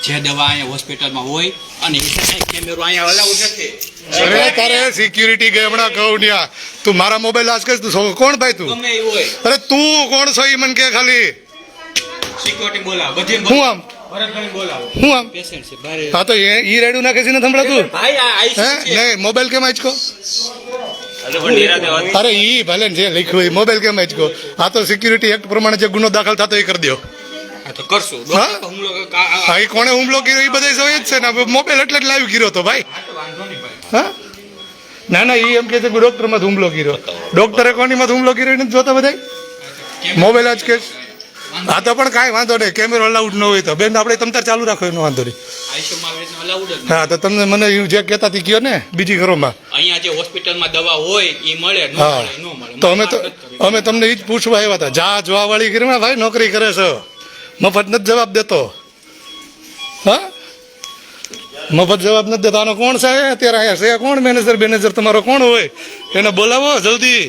જે દવા અહીંયા હોસ્પિટલમાં હોય અને કેમેરો અહીંયા અલાઉડ નથી. અરે તારે સિક્યુરિટી ગઈ હમણાં કહું ન્યા તું મારા મોબાઈલ આજ કર તું કોણ ભાઈ તું ગમે એ હોય અરે તું કોણ છો એ મને કે ખાલી સિક્યુરિટી બોલાવો બધી હું આમ ભરતભાઈ બોલાવો હું આમ પેશન્ટ છે બારે હા તો ઈ રેડું નાખે છે ને સંભળાતું ભાઈ આ હે આઈસી છે નહીં મોબાઈલ કેમ આંચકો અરે પણ નિરાતે વાત અરે ઈ ભલે ને જે લખ્યું એ મોબાઈલ કેમ આંચકો આ તો સિક્યુરિટી એક્ટ પ્રમાણે જે ગુનો દાખલ થતો એ કરી દો આ તો કરશું હા? હુમલો હા એ કોણે હુમલો કર્યો એ બધા સૌ એ જ છે ને મોબાઈલ એટલે જ લાઈવ કર્યો તો ભાઈ વાંધો નહીં ભાઈ હા ના ના એ એમ કે છે કે ડોક્ટરમાં હુમલો કર્યો ડોક્ટરે કોનીમાં હુમલો કર્યો એ નથી જોતા બધા મોબાઈલ જ કે હા તો પણ કાંઈ વાંધો નહીં કેમેરો અલાઉડ ન હોય તો બેન આપણે તમતાર ચાલુ રાખો એનો વાંધો નહીં આઈસીયુમાં આવે એટલે અલાઉડ જ હા તો તમને મને એવું જે કહેતા હતી કયો ને બીજી ઘરોમાં અહીંયા જે હોસ્પિટલમાં દવા હોય એ મળે ન હા મળે ન મળે તો અમે તમને એ જ પૂછવા આવ્યા હતા જા જોવાવાળી ઘરમાં ભાઈ નોકરી કરે છે મફત નથી જવાબ દેતો હા મફત જવાબ નથી દેતો આનો કોણ છે અત્યારે અહીંયા છે કોણ મેનેજર તમારો કોણ હોય એને બોલાવો જલ્દી